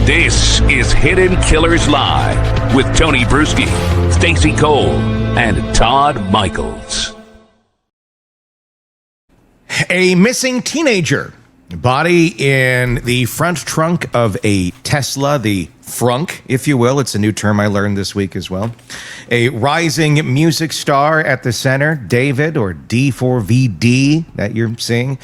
This is Hidden Killers Live with Tony Bruschi, Stacey Cole, and Todd Michaels. A missing teenager. Body in the front trunk of a Tesla, the frunk, if you will. It's a new term I learned this week as well. A rising music star at the center, David, or D4VD, that you're seeing.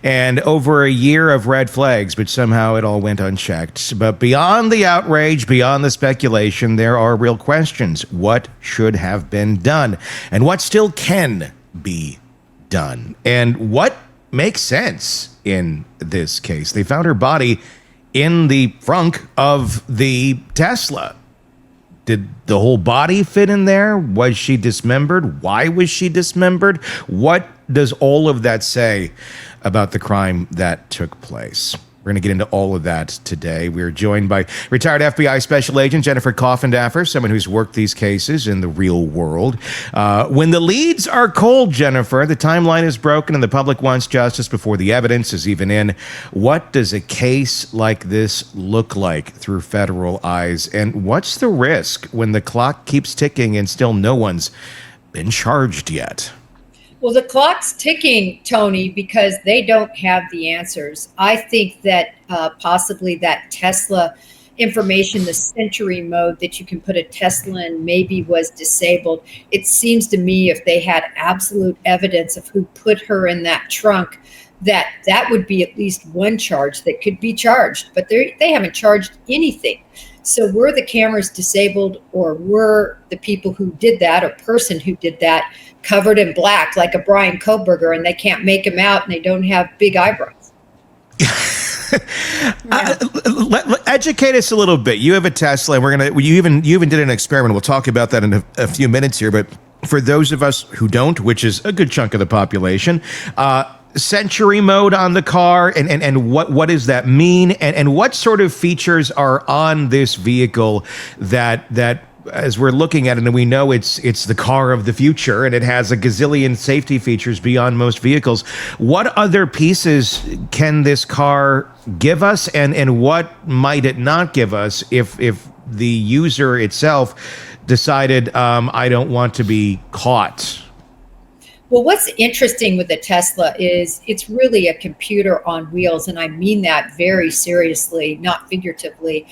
And over a year of red flags, but somehow it all went unchecked. But beyond the outrage, beyond the speculation, there are real questions. What should have been done? And what still can be done? And what makes sense in this case? They found her body in the frunk of the Tesla. Did the whole body fit in there? Was she dismembered? Why was she dismembered? What does all of that say about the crime that took place? We're going to get into all of that today. We're joined by retired FBI Special Agent Jennifer Coffindaffer, someone who's worked these cases in the real world. When the leads are cold, Jennifer, the timeline is broken and the public wants justice before the evidence is even in. What does a case like this look like through federal eyes? And what's the risk when the clock keeps ticking and still no one's been charged yet? Well, the clock's ticking, Tony, because they don't have the answers. I think that possibly that Tesla information, the Sentry mode that you can put a Tesla in, maybe was disabled. It seems to me if they had absolute evidence of who put her in that trunk, that would be at least one charge that could be charged. But they haven't charged anything. So were the cameras disabled, or were the people who did that, or person who did that, covered in black like a Brian Koberger, and they can't make him out and they don't have big eyebrows? Educate us a little bit. You have a Tesla, and you even did an experiment. We'll talk about that in a few minutes here. But for those of us who don't, which is a good chunk of the population, Sentry mode on the car, and what does that mean, and what sort of features are on this vehicle that as we're looking at it, and we know it's the car of the future, and it has a gazillion safety features beyond most vehicles. What other pieces can this car give us, and what might it not give us if the user itself decided, I don't want to be caught? Well, what's interesting with the Tesla is it's really a computer on wheels, and I mean that very seriously, not figuratively.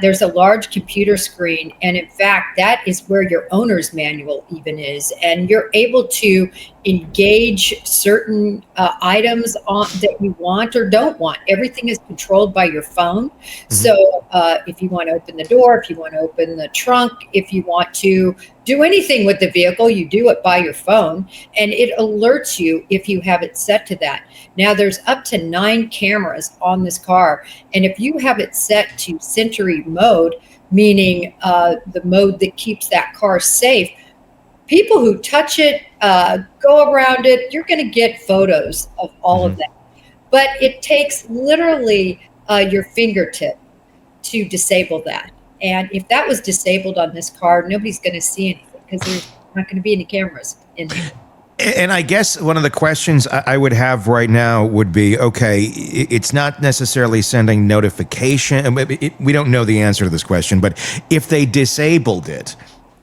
There's a large computer screen, and in fact, that is where your owner's manual even is, and you're able to engage certain items that you want or don't want. Everything is controlled by your phone. Mm-hmm. So if you want to open the door, if you want to open the trunk, if you want to do anything with the vehicle, you do it by your phone, and it alerts you if you have it set to that. Now, there's up to 9 cameras on this car, and if you have it set to Sentry mode, meaning the mode that keeps that car safe, people who touch it, go around it, you're going to get photos of all of that. But it takes literally your fingertip to disable that. And if that was disabled on this car, nobody's going to see anything because there's not going to be any cameras in there. And I guess one of the questions I would have right now would be, okay, it's not necessarily sending notification. We don't know the answer to this question, but if they disabled it,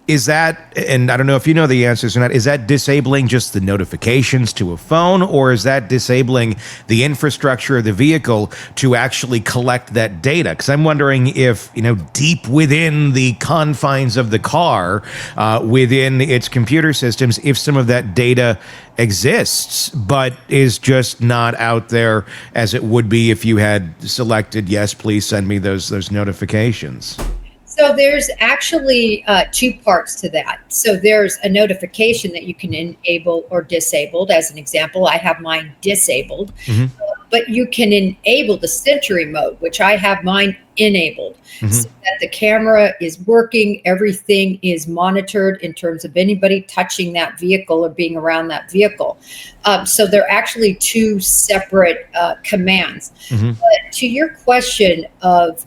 is that, and I don't know if you know the answers or not, is that disabling just the notifications to a phone, or is that disabling the infrastructure of the vehicle to actually collect that data? Because I'm wondering if, deep within the confines of the car, within its computer systems, if some of that data exists, but is just not out there as it would be if you had selected, yes, please send me those notifications. So there's actually 2 parts to that. So there's a notification that you can enable or disable. As an example, I have mine disabled, but you can enable the Sentry mode, which I have mine enabled, so that the camera is working, everything is monitored in terms of anybody touching that vehicle or being around that vehicle. So they're actually 2 separate commands. But to your question of,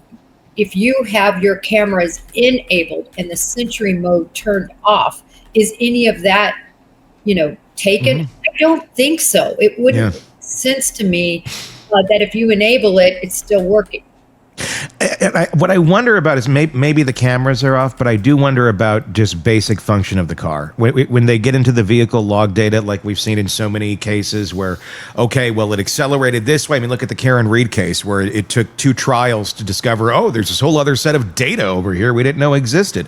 if you have your cameras enabled and the Sentry mode turned off, is any of that, taken? I don't think so. It wouldn't make sense to me that if you enable it, it's still working. What I wonder about is maybe the cameras are off, but I do wonder about just basic function of the car. When they get into the vehicle log data, like we've seen in so many cases where, okay, well, it accelerated this way. I mean, look at the Karen Reed case where it took 2 trials to discover, oh, there's this whole other set of data over here we didn't know existed.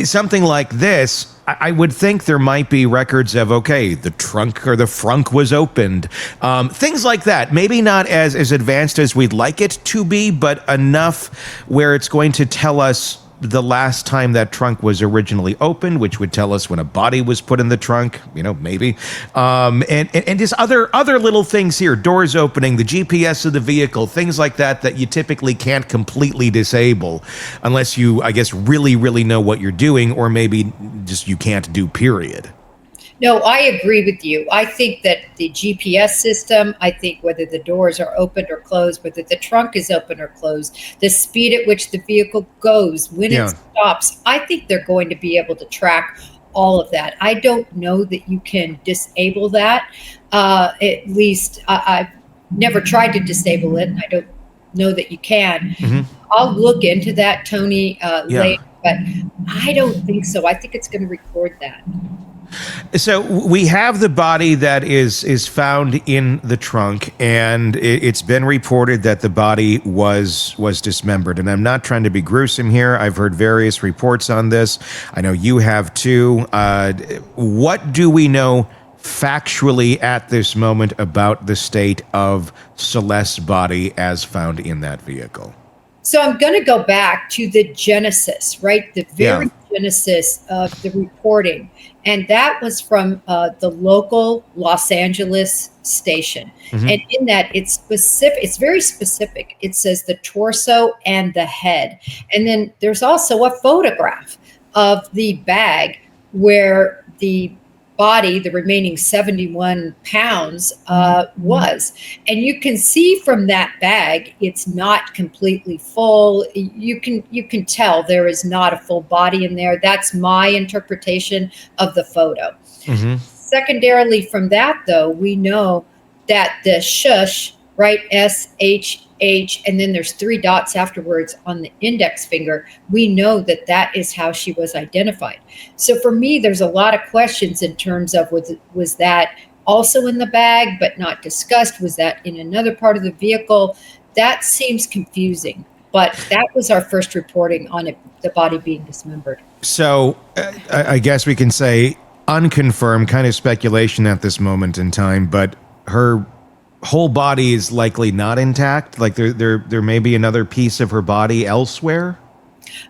Something like this, I would think there might be records of, okay, the trunk or the frunk was opened. Things like that. Maybe not as advanced as we'd like it to be, but enough where it's going to tell us the last time that trunk was originally opened, which would tell us when a body was put in the trunk, maybe. And just other little things here, doors opening, the GPS of the vehicle, things like that you typically can't completely disable unless you, I guess, really, really know what you're doing, or maybe just you can't do, period. No, I agree with you. I think that the GPS system, I think whether the doors are opened or closed, whether the trunk is open or closed, the speed at which the vehicle goes, when it stops, I think they're going to be able to track all of that. I don't know that you can disable that. At least I've never tried to disable it, and I don't know that you can. I'll look into that, Tony, later, but I don't think so. I think it's going to record that. So we have the body that is found in the trunk, and it's been reported that the body was dismembered. And I'm not trying to be gruesome here. I've heard various reports on this. I know you have too. What do we know factually at this moment about the state of Celeste's body as found in that vehicle? So I'm going to go back to the genesis, right? The very genesis of the reporting. And that was from the local Los Angeles station. And in that, it's specific. It's very specific. It says the torso and the head. And then there's also a photograph of the bag where the body, the remaining 71 pounds, was. And you can see from that bag, it's not completely full. You can tell there is not a full body in there. That's my interpretation of the photo. Secondarily from that, though, we know that the shush, right, SHH, and then there's 3 dots afterwards on the index finger. We know that that is how she was identified. So for me, there's a lot of questions in terms of was that also in the bag but not discussed? Was that in another part of the vehicle? That seems confusing. But that was our first reporting on it, the body being dismembered. So I guess we can say unconfirmed, kind of speculation at this moment in time, but her whole body is likely not intact. Like there may be another piece of her body elsewhere.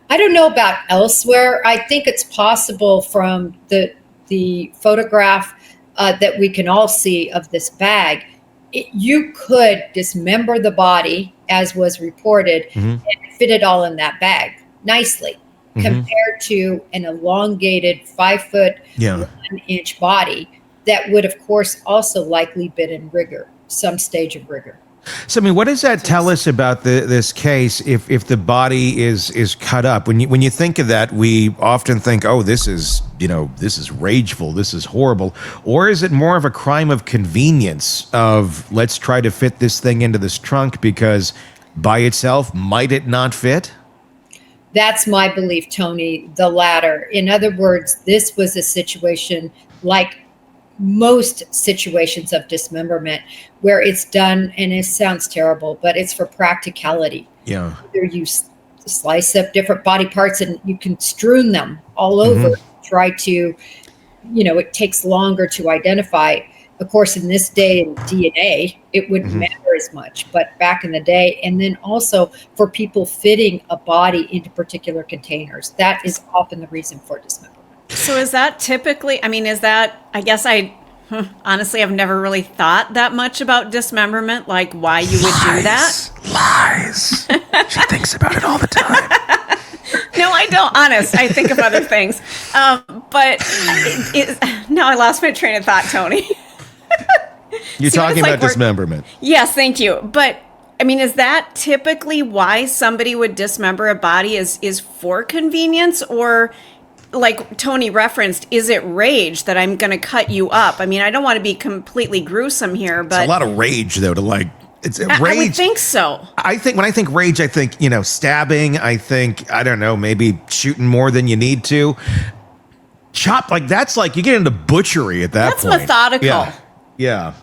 I don't know about elsewhere. I think it's possible from the photograph that we can all see of this bag. You could dismember the body, as was reported, and fit it all in that bag nicely, compared to an elongated 5 foot 1 inch body that would, of course, also likely been in rigor, some stage of rigor. So, I mean, what does that tell us about this case if the body is cut up? When you think of that, we often think, oh, this is rageful, this is horrible. Or is it more of a crime of convenience of let's try to fit this thing into this trunk because by itself, might it not fit? That's my belief, Tony, the latter. In other words, this was a situation like most situations of dismemberment where it's done, and it sounds terrible, but it's for practicality. Yeah. Either you slice up different body parts and you can strewn them all over, try to, it takes longer to identify. Of course, in this day in DNA, it wouldn't matter as much, but back in the day, and then also for people fitting a body into particular containers, that is often the reason for dismemberment. So is that typically, I guess I honestly have never really thought that much about dismemberment, like why you would do that. Lies. She thinks about it all the time. No, I don't. Honest. I think of other things. But now I lost my train of thought, Tony. You're talking about dismemberment. Yes, thank you. But is that typically why somebody would dismember a body is for convenience, or like Tony referenced, is it rage that I'm going to cut you up? I don't want to be completely gruesome here, but it's a lot of rage though to It's I would think so. I think when I think rage, I think, stabbing. I think, I don't know, maybe shooting more than you need to. Chop, like that's like you get into butchery at that point. That's methodical. Yeah.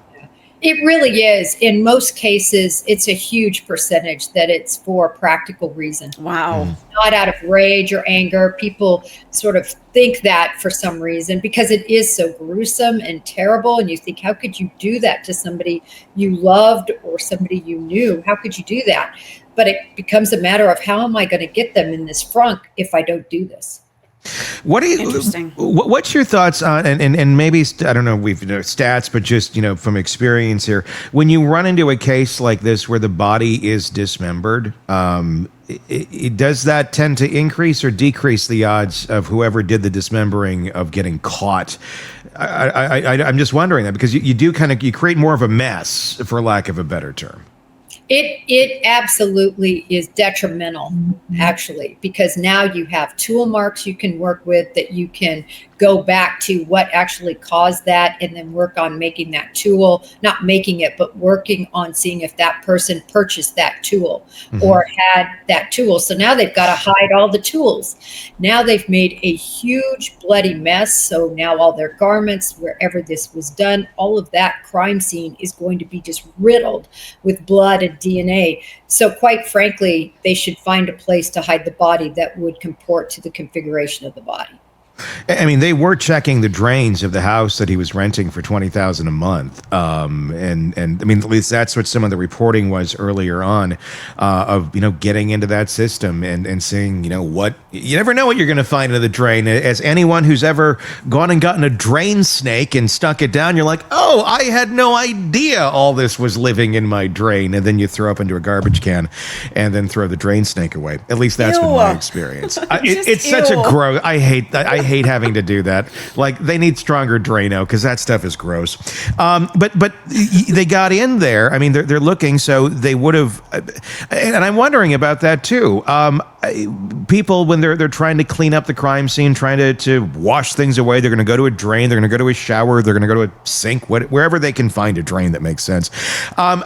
It really is. In most cases, it's a huge percentage that it's for practical reason. Wow. Not out of rage or anger. People sort of think that for some reason because it is so gruesome and terrible. And you think, how could you do that to somebody you loved or somebody you knew? How could you do that? But it becomes a matter of how am I going to get them in this frunk if I don't do this? Interesting. What's your thoughts on, and maybe, I don't know, we've stats, but just, from experience here, when you run into a case like this where the body is dismembered, does that tend to increase or decrease the odds of whoever did the dismembering of getting caught? I'm just wondering that because you do you create more of a mess, for lack of a better term. It absolutely is detrimental, actually, because now you have tool marks you can work with that you can go back to what actually caused that and then work on making that tool, not making it, but working on seeing if that person purchased that tool or had that tool. So now they've got to hide all the tools. Now they've made a huge bloody mess. So now all their garments, wherever this was done, all of that crime scene is going to be just riddled with blood and DNA. So quite frankly, they should find a place to hide the body that would comport to the configuration of the body. I mean, they were checking the drains of the house that he was renting for $20,000 a month, and I mean, at least that's what some of the reporting was earlier on, of getting into that system and seeing what you never know what you're going to find in the drain. As anyone who's ever gone and gotten a drain snake and stuck it down, you're like, oh, I had no idea all this was living in my drain, and then you throw up into a garbage can, and then throw the drain snake away. At least that's been my experience. It's such a gross. I hate having to do that. Like, they need stronger Drano because that stuff is gross. But they got in there. I mean, they're looking, so they would have. And I'm wondering about that too. People, when they're trying to clean up the crime scene, trying to wash things away, they're going to go to a drain, they're going to go to a shower, they're going to go to a sink, wherever they can find a drain that makes sense. I'm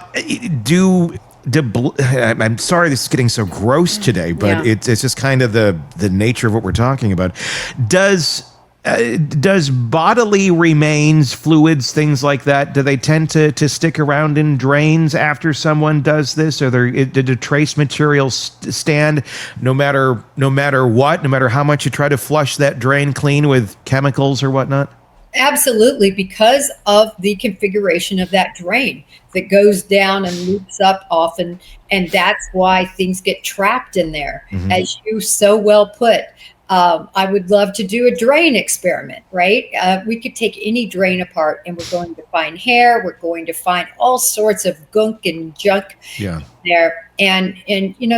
sorry this is getting so gross today, but it's just kind of the nature of what we're talking about. Does bodily remains, fluids, things like that, do they tend to stick around in drains after someone does this? Or did trace materials stand no matter what, no matter how much you try to flush that drain clean with chemicals or whatnot? Absolutely, because of the configuration of that drain that goes down and loops up often. And that's why things get trapped in there. As you so well put, I would love to do a drain experiment, right? We could take any drain apart and we're going to find hair. We're going to find all sorts of gunk and junk there. And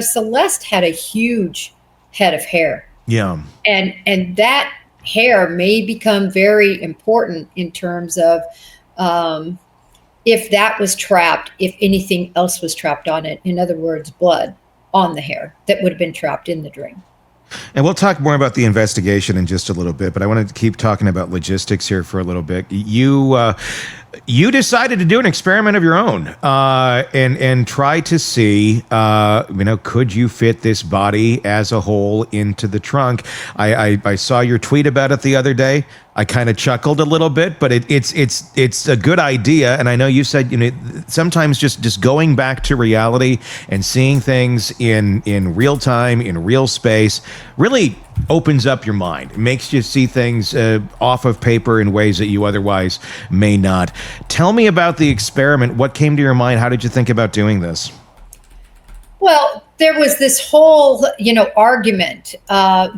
Celeste had a huge head of hair. Yeah. And that hair may become very important in terms of if that was trapped, if anything else was trapped on it. In other words, blood on the hair that would have been trapped in the drain. And we'll talk more about the investigation in just a little bit, but I wanted to keep talking about logistics here for a little bit. You decided to do an experiment of your own and try to see, could you fit this body as a whole into the trunk? I saw your tweet about it the other day. I kind of chuckled a little bit, but it's a good idea. And I know you said, sometimes just going back to reality and seeing things in real time, in real space, really opens up your mind. It makes you see things off of paper in ways that you otherwise may not. Tell me about the experiment. What came to your mind? How did you think about doing this? Well, there was this whole, argument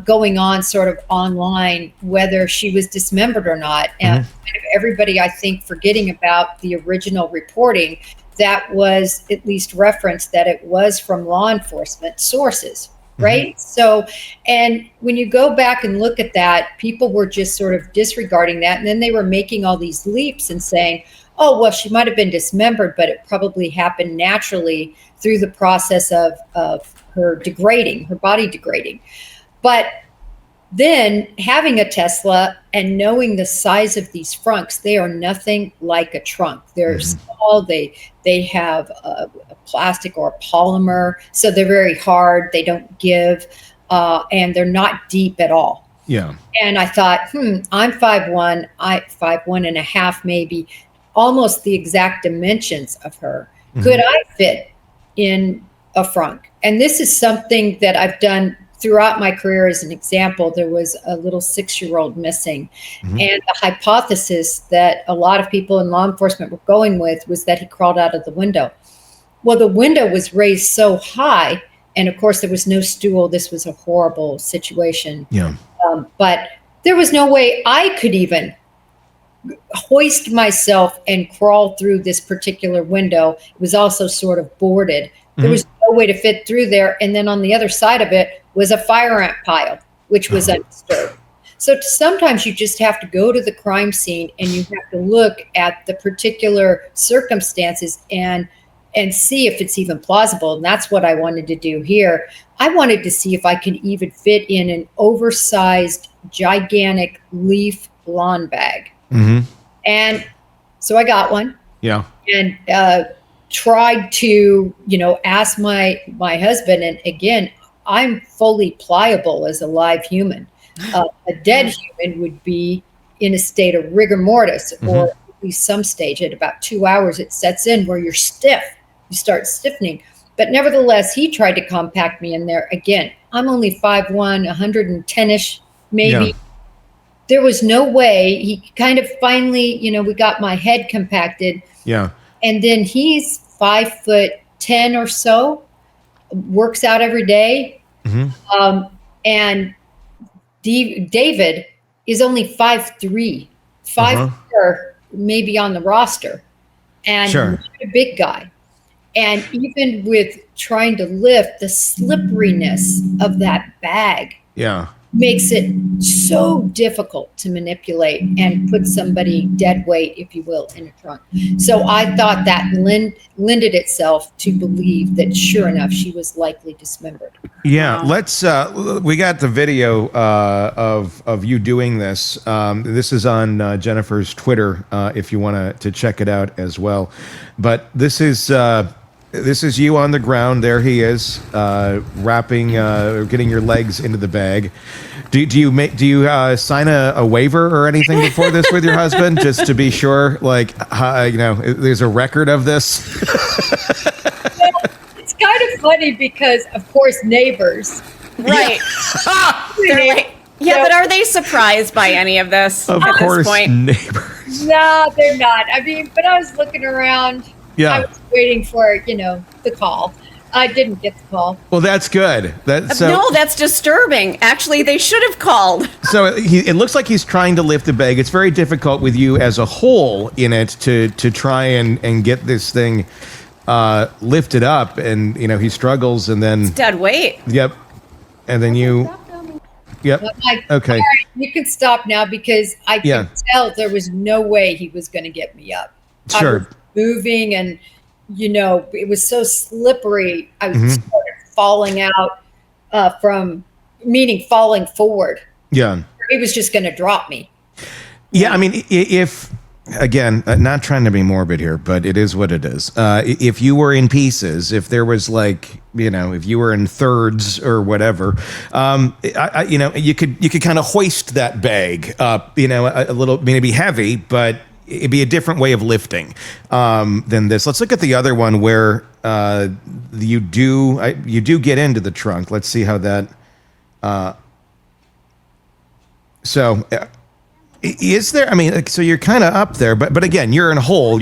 going on sort of online, whether she was dismembered or not. And kind of everybody, I think, forgetting about the original reporting that was at least referenced that it was from law enforcement sources. Right. So, and when you go back and look at that, people were just sort of disregarding that. And then they were making all these leaps and saying, oh, well, she might have been dismembered, but it probably happened naturally through the process of her degrading, her body degrading. But then having a Tesla And knowing the size of these frunks, they are nothing like a trunk. They're small. They have a plastic or a polymer, so they're very hard. They don't give, and they're not deep at all. Yeah. And I thought, I'm 5'1", 5'1.5", maybe, almost the exact dimensions of her. Could I fit in a frunk? And this is something that I've done throughout my career. As an example, there was a little 6-year-old missing. And the hypothesis that a lot of people in law enforcement were going with was that he crawled out of the window. Well, the window was raised so high, and of course there was no stool. This was a horrible situation. Yeah. But there was no way I could even hoist myself and crawl through this particular window. It was also sort of boarded. There was no way to fit through there. And then on the other side of it was a fire ant pile, which was undisturbed. So sometimes you just have to go to the crime scene and you have to look at the particular circumstances and see if it's even plausible. And that's what I wanted to do here. I wanted to see if I could even fit in an oversized, gigantic leaf lawn bag. And so I got one. Yeah. And tried to, ask my husband. And again, I'm fully pliable as a live human. A dead human would be in a state of rigor mortis, or at least some stage. At about 2 hours, it sets in where you're stiff. You start stiffening. But nevertheless, he tried to compact me in there. Again, I'm only 5'1", 110-ish, maybe. Yeah. There was no way. He kind of finally, we got my head compacted. Yeah. And then he's 5'10" or so, works out every day. And David is only 5'3", 5'4", maybe on the roster, and not a big guy. And even with trying to lift, the slipperiness of that bag makes it so difficult to manipulate and put somebody dead weight, if you will, in a trunk. So I thought that lended itself to believe that sure enough, she was likely dismembered. Yeah, let's. We got the video of you doing this. This is on Jennifer's Twitter, if you want to check it out as well. But this is you on the ground. There he is, wrapping, getting your legs into the bag. Do you sign a waiver or anything before this with your husband, just to be sure? Like, there's a record of this. It's kind of funny because, of course, neighbors. Right. They're like, but are they surprised by any of this? Of at course, this point? neighbors. No, they're not. I mean, but I was looking around. Yeah. I was waiting for, the call. I didn't get the call. Well, that's good. No, that's disturbing. Actually, they should have called. So it looks like he's trying to lift the bag. It's very difficult with you as a whole in it to try and get this thing lifted up. And, he struggles, and then... It's dead weight. Yep. And then you... Yep. Okay. All right, you can stop now because I could tell there was no way he was going to get me up. Sure. I was moving, and it was so slippery. I was sort of falling out meaning falling forward. Yeah. He was just going to drop me. Yeah, I mean, if again, not trying to be morbid here, but it is what it is. If you were in pieces, if there was if you were in thirds or whatever, you could kind of hoist that bag up, a little, it'd be heavy, but it'd be a different way of lifting than this. Let's look at the other one where you do get into the trunk. Let's see how that. Is there? I mean, so you're kind of up there, but again, you're in a hole.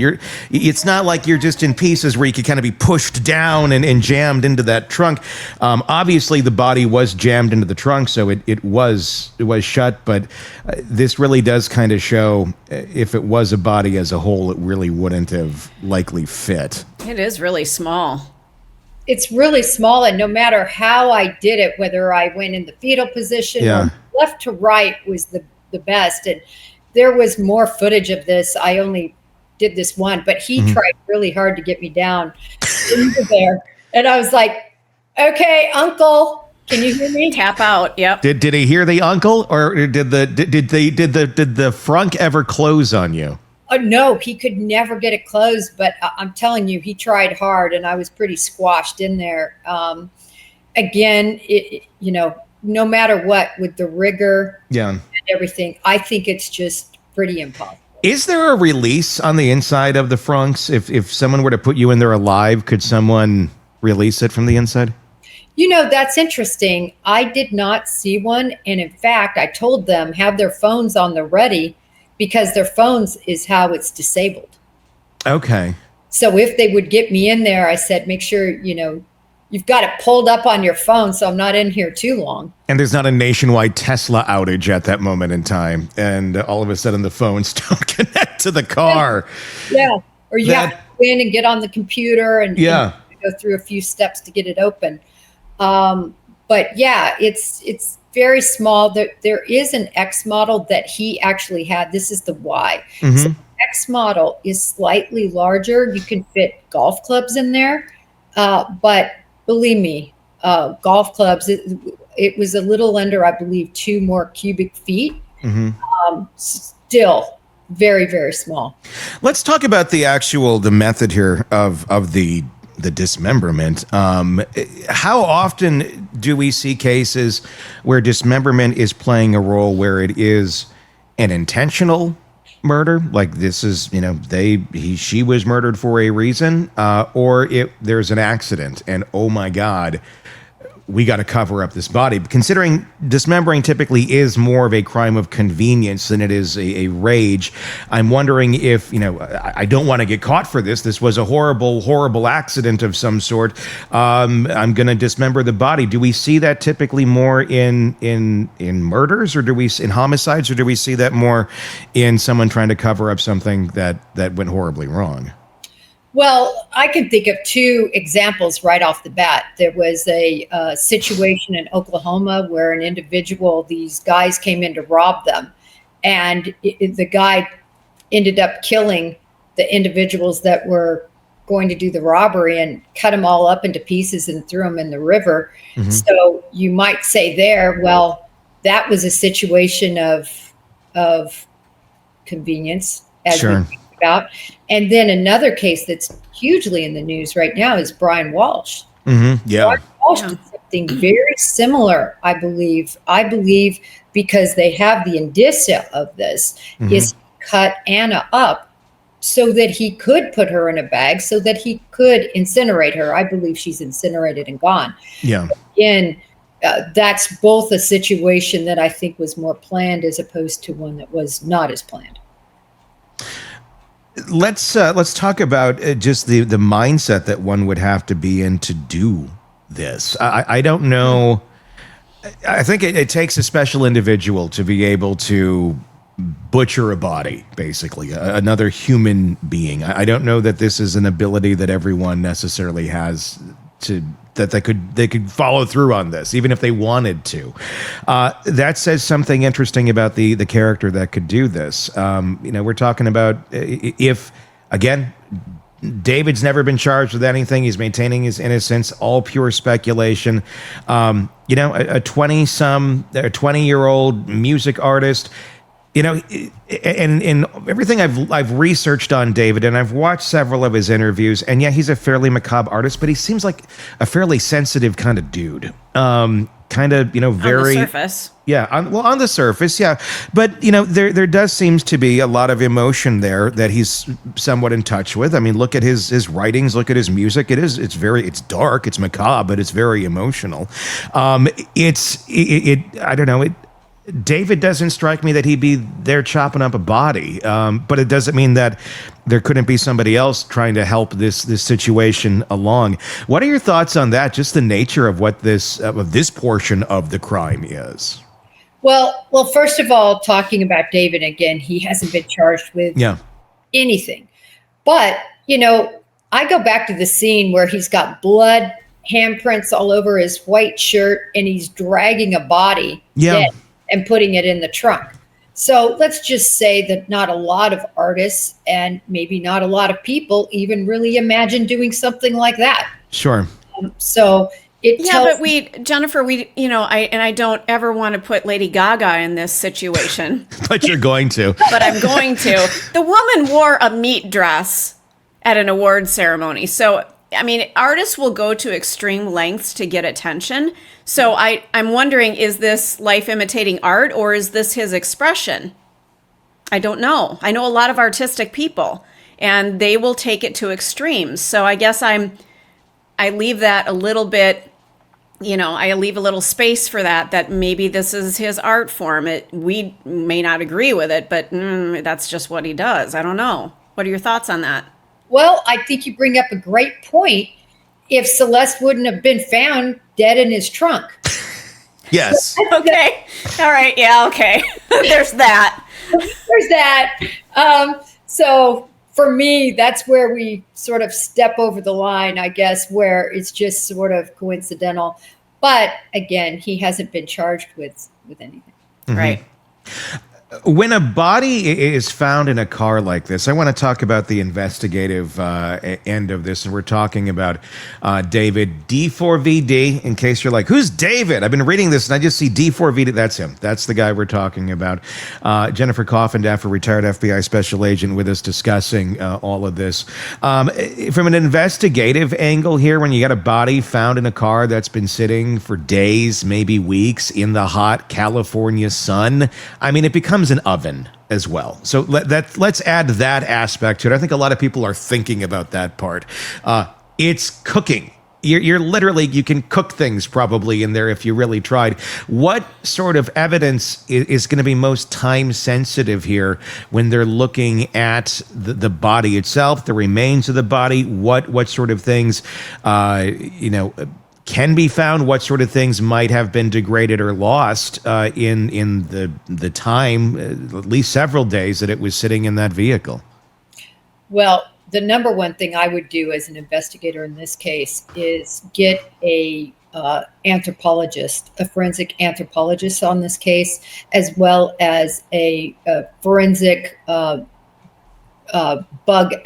It's not like you're just in pieces where you could kind of be pushed down and jammed into that trunk. Obviously, the body was jammed into the trunk, so it was shut. But this really does kind of show if it was a body as a whole, it really wouldn't have likely fit. It is really small. It's really small, and no matter how I did it, whether I went in the fetal position or left to right was the best. And there was more footage of this. I only did this one, but he tried really hard to get me down into there. And I was like, okay, uncle, Can you hear me? Tap out. Yep. Did he hear the uncle, or did the frunk ever close on you? Oh, no, he could never get it closed. But I'm telling you, he tried hard, and I was pretty squashed in there. Again, no matter what, with the rigor and everything, I think it's just pretty impossible. Is there a release on the inside of the frunks? If someone were to put you in there alive, could someone release it from the inside? That's interesting. I did not see one. And in fact, I told them have their phones on the ready because their phones is how it's disabled. Okay. So if they would get me in there, I said, make sure, you've got it pulled up on your phone so I'm not in here too long. And there's not a nationwide Tesla outage at that moment in time. And all of a sudden the phones don't connect to the car. Yeah. Or you have to go in and get on the computer and go through a few steps to get it open. But yeah, it's very small. There is an X model that he actually had. This is the Y. Mm-hmm. So the X model is slightly larger. You can fit golf clubs in there. But believe me, golf clubs, it was a little under, I believe, 2 more cubic feet. Mm-hmm. Still very, very small. Let's talk about the method here of the dismemberment. How often do we see cases where dismemberment is playing a role where it is an intentional murder, like this is, she was murdered for a reason, or there's an accident and, oh my God, we got to cover up this body? Considering dismembering typically is more of a crime of convenience than it is a rage, I'm wondering if, I don't want to get caught for this. This was a horrible, horrible accident of some sort. I'm going to dismember the body. Do we see that typically more in murders, or in homicides, or do we see that more in someone trying to cover up something that went horribly wrong? Well, I can think of 2 examples right off the bat. There was a situation in Oklahoma where these guys came in to rob them, and the guy ended up killing the individuals that were going to do the robbery and cut them all up into pieces and threw them in the river. Mm-hmm. So you might say there, well, that was a situation of convenience, as we think about. And then another case that's hugely in the news right now is Brian Walsh. Mm-hmm. Yeah. Brian Walsh did something very similar, I believe, because they have the indicia of this, is cut Anna up so that he could put her in a bag, so that he could incinerate her. I believe she's incinerated and gone. Yeah. Again, that's both a situation that I think was more planned as opposed to one that was not as planned. Let's talk about just the mindset that one would have to be in to do this. I don't know. I think it takes a special individual to be able to butcher a body, basically, another human being. I don't know that this is an ability that everyone necessarily has that they could follow through on this, even if they wanted to. That says something interesting about the character that could do this. We're talking about if, again, David's never been charged with anything. He's maintaining his innocence, all pure speculation. A 20-year-old music artist, and everything I've researched on David, and I've watched several of his interviews, and yeah, he's a fairly macabre artist, but he seems like a fairly sensitive kind of dude. Very on the surface. Yeah, on the surface, yeah. But there does seems to be a lot of emotion there that he's somewhat in touch with. I mean, look at his writings, look at his music. It's dark, it's macabre, but it's very emotional. I don't know. David doesn't strike me that he'd be there chopping up a body, but it doesn't mean that there couldn't be somebody else trying to help this situation along. What are your thoughts on that? Just the nature of what this portion of the crime is. Well, first of all, talking about David again, he hasn't been charged with anything, but I go back to the scene where he's got blood, handprints all over his white shirt, and he's dragging a body. Dead and putting it in the trunk. So let's just say that not a lot of artists and maybe not a lot of people even really imagine doing something like that. Sure. So It Yeah, tells but Jennifer, I don't ever want to put Lady Gaga in this situation, But you're going to. but I'm going to. The woman wore a meat dress at an award ceremony. So, I mean, artists will go to extreme lengths to get attention. So I'm wondering, is this life imitating art or is this his expression? I don't know. I know a lot of artistic people and they will take it to extremes. So I guess I leave that a little bit, I leave a little space for that maybe this is his art form. We may not agree with it, but that's just what he does. I don't know. What are your thoughts on that? Well, I think you bring up a great point. If Celeste wouldn't have been found dead in his trunk. Yes. Okay. All right. Yeah. Okay. There's that. There's that. So for me, that's where we sort of step over the line, I guess, where it's just sort of coincidental. But again, he hasn't been charged with anything. Mm-hmm. Right. When a body is found in a car like this, I want to talk about the investigative end of this. And we're talking about David, D4VD, in case you're like, who's David? I've been reading this and I just see D4VD. That's him. That's the guy we're talking about. Jennifer Coffindaffer, retired FBI special agent, with us discussing all of this. From an investigative angle here, when you got a body found in a car that's been sitting for days, maybe weeks, in the hot California sun, I mean, it becomes an oven as well. So let's add that aspect to it. I think a lot of people are thinking about that part. It's cooking. You're literally, you can cook things probably in there if you really tried. What sort of evidence is going to be most time sensitive here when they're looking at the body itself, the remains of the body? What sort of things, can be found? What sort of things might have been degraded or lost in the time, at least several days, that it was sitting in that vehicle? Well, the number one thing I would do as an investigator in this case is get a anthropologist, a forensic anthropologist on this case, as well as a forensic bug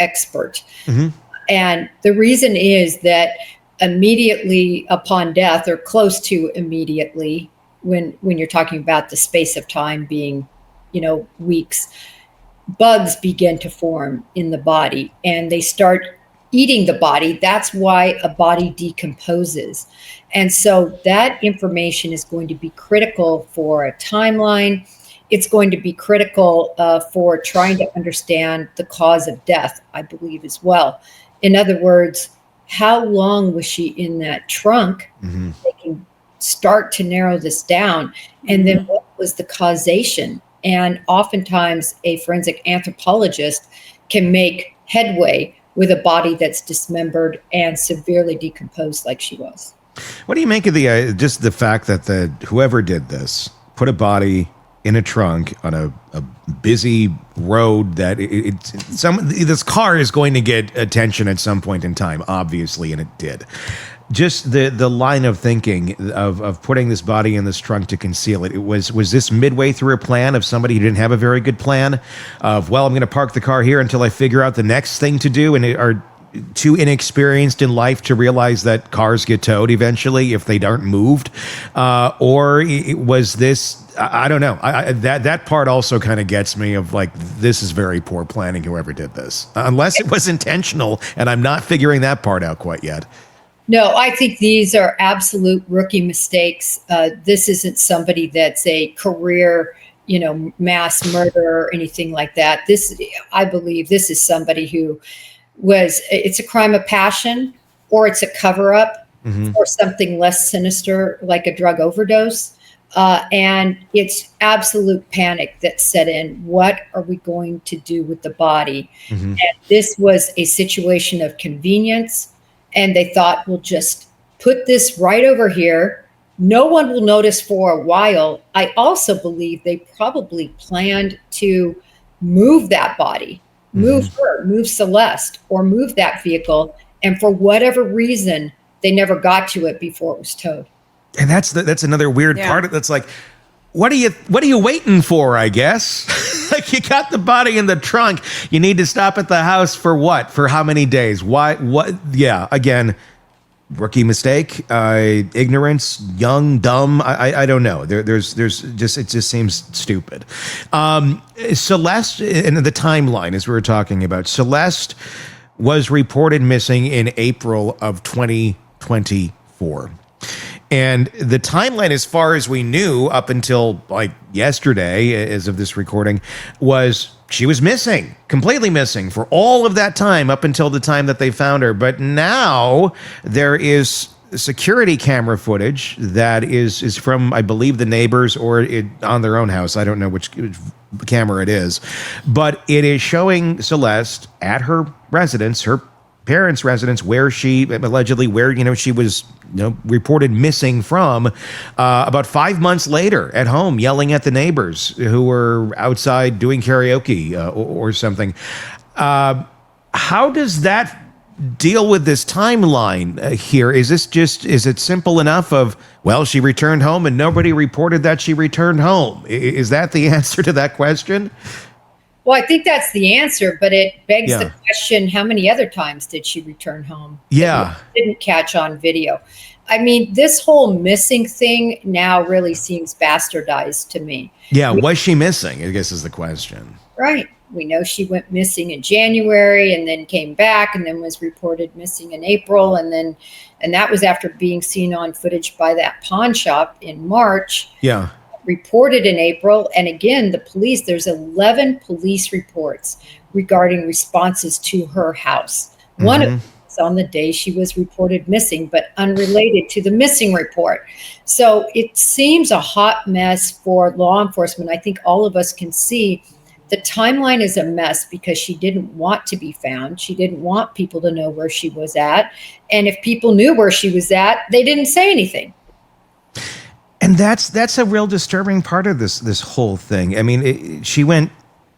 expert. Mm-hmm. And the reason is that immediately upon death, or close to immediately, when you're talking about the space of time being, weeks, bugs begin to form in the body and they start eating the body. That's why a body decomposes. And so that information is going to be critical for a timeline. It's going to be critical for trying to understand the cause of death, I believe, as well. In other words, how long was she in that trunk? Mm-hmm. They can start to narrow this down. And then what was the causation? And oftentimes a forensic anthropologist can make headway with a body that's dismembered and severely decomposed like she was. What do you make of just the fact that whoever did this put a body in a trunk on a busy road that this car is going to get attention at some point in time, obviously, and it did. Just the line of thinking of putting this body in this trunk to conceal it. Was this midway through a plan of somebody who didn't have a very good plan of, well, I'm going to park the car here until I figure out the next thing to do, and are too inexperienced in life to realize that cars get towed eventually if they aren't moved? Or was this, I don't know. That part also kind of gets me of like, this is very poor planning, whoever did this. Unless it was intentional, and I'm not figuring that part out quite yet. No, I think these are absolute rookie mistakes. This isn't somebody that's a career, mass murderer or anything like that. I believe this is somebody who it's a crime of passion, or it's a cover-up, mm-hmm. or something less sinister like a drug overdose. And it's absolute panic that set in. What are we going to do with the body? Mm-hmm. And this was a situation of convenience. And they thought, we'll just put this right over here. No one will notice for a while. I also believe they probably planned to move that body, move her, move Celeste, or move that vehicle. And for whatever reason, they never got to it before it was towed. And that's another weird part of that's like, what are you waiting for, I guess? Like, you got the body in the trunk. You need to stop at the house for what? For how many days? Why? What? Yeah, again, rookie mistake, ignorance, young, dumb. I don't know. There's just, it just seems stupid. Celeste, in the timeline, as we were talking about, Celeste was reported missing in April of 2024. And the timeline, as far as we knew, up until like yesterday, as of this recording, was she was missing, completely missing for all of that time up until the time that they found her. But now there is security camera footage that is from, I believe, the neighbors or on their own house. I don't know which camera it is, but it is showing Celeste at her residence, her parents' residence, where she allegedly, where she was reported missing from, about 5 months later at home, yelling at the neighbors who were outside doing karaoke or something. How does that deal with this timeline here? Is it simple enough of, well, she returned home and nobody reported that she returned home? Is that the answer to that question? Well, I think that's the answer, but it begs the question, how many other times did she return home? Yeah. Didn't catch on video. I mean, this whole missing thing now really seems bastardized to me. Yeah, was she missing, I guess is the question. Right. We know she went missing in January and then came back and then was reported missing in April. And that was after being seen on footage by that pawn shop in March. Yeah. Reported in April. And again, the police, there's 11 police reports regarding responses to her house. One of them was on the day she was reported missing, but unrelated to the missing report. So it seems a hot mess for law enforcement. I think all of us can see the timeline is a mess because she didn't want to be found. She didn't want people to know where she was at. And if people knew where she was at, they didn't say anything. And that's a real disturbing part of this whole thing. I mean, she went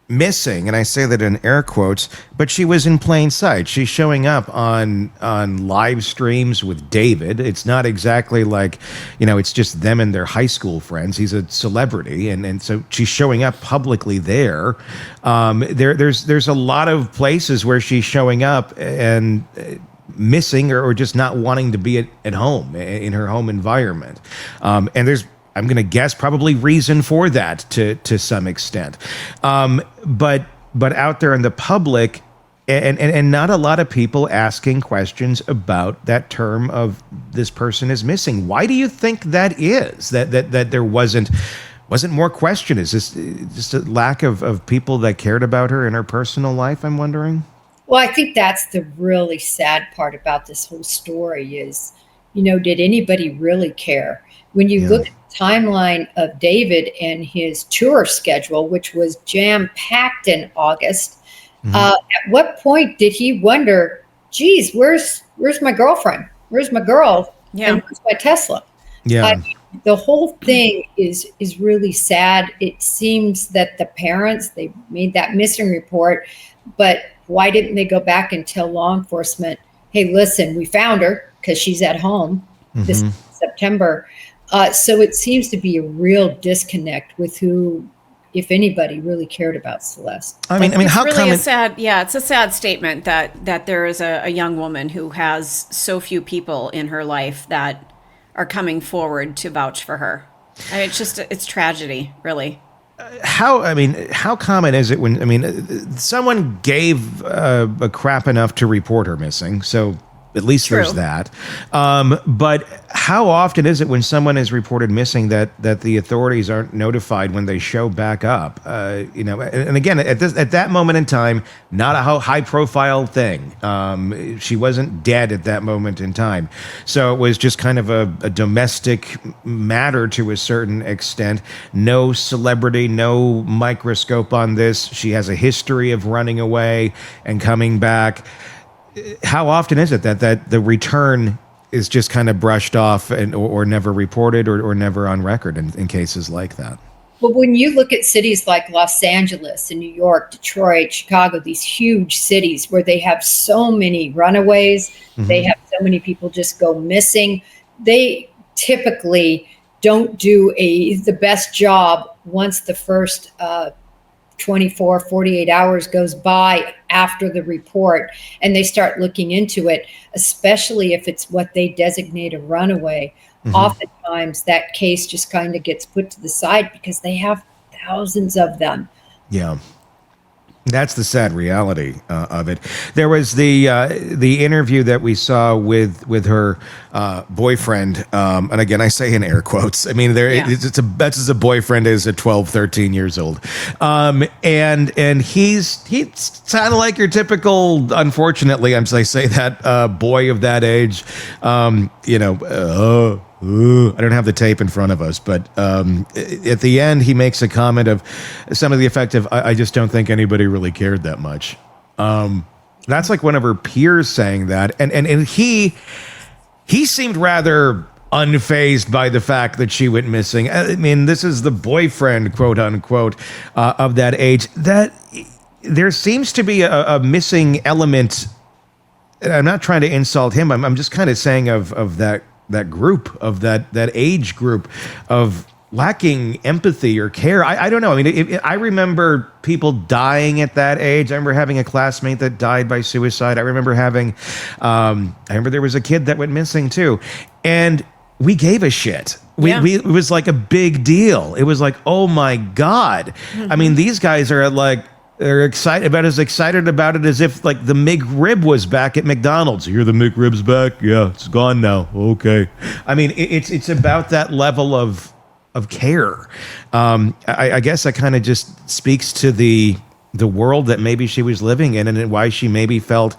missing, and I say that in air quotes, but she was in plain sight. She's showing up on live streams with David. It's not exactly like, it's just them and their high school friends. He's a celebrity, and so she's showing up publicly there. There's a lot of places where she's showing up and missing or just not wanting to be at home in her home environment. And there's, I'm going to guess, probably reason for that to some extent. But out there in the public, and not a lot of people asking questions about that term of this person is missing. Why do you think that is? That there wasn't more question? Is this just a lack of people that cared about her in her personal life, I'm wondering? Well, I think that's the really sad part about this whole story is, did anybody really care? When you look at the timeline of David and his tour schedule, which was jam-packed in August, at what point did he wonder, geez, where's my girlfriend? Where's my girl? Yeah. And where's my Tesla? Yeah. The whole thing is really sad. It seems that the parents, they made that missing report, but why didn't they go back and tell law enforcement, hey, listen, we found her because she's at home this September. So it seems to be a real disconnect with who, if anybody, really cared about Celeste. I mean, how really common? It's a sad statement that there is a young woman who has so few people in her life that are coming forward to vouch for her. I mean, it's tragedy, really. How common is it when, someone gave a crap enough to report her missing, so at least there's that. But how often is it when someone is reported missing that the authorities aren't notified when they show back up? And again, at that moment in time, not a high profile thing. She wasn't dead at that moment in time. So it was just kind of a domestic matter to a certain extent. No celebrity, no microscope on this. She has a history of running away and coming back. How often is it that the return is just kind of brushed off or never reported or never on record in cases like that? Well, when you look at cities like Los Angeles and New York, Detroit, Chicago, these huge cities where they have so many runaways, they have so many people just go missing, they typically don't do the best job once the first 24, 48 hours goes by after the report and they start looking into it, especially if it's what they designate a runaway. Oftentimes that case just kind of gets put to the side because they have thousands of them. Yeah. That's the sad reality of it. There was the interview that we saw with her boyfriend, and again I say in air quotes. I mean, that's as a boyfriend is at 12, 13 years old, and he's kind of like your typical, unfortunately, I say that boy of that age, I don't have the tape in front of us, but at the end, he makes a comment of some of the effect of, I just don't think anybody really cared that much. That's like one of her peers saying that. And he seemed rather unfazed by the fact that she went missing. I mean, this is the boyfriend, quote unquote, of that age. That there seems to be a missing element. I'm not trying to insult him. I'm just kind of saying of that group, of that age group, of lacking empathy or care. I don't know. I mean, I remember people dying at that age. I remember having a classmate that died by suicide. I remember there was a kid that went missing too. And we gave a shit. It was like a big deal. It was like, oh my God. I mean, these guys are like, they're excited about it as if like the McRib was back at McDonald's. You're the McRib's back? Yeah, it's gone now. Okay. I mean, it's about that level of care. I guess that kind of just speaks to the world that maybe she was living in, and why she maybe felt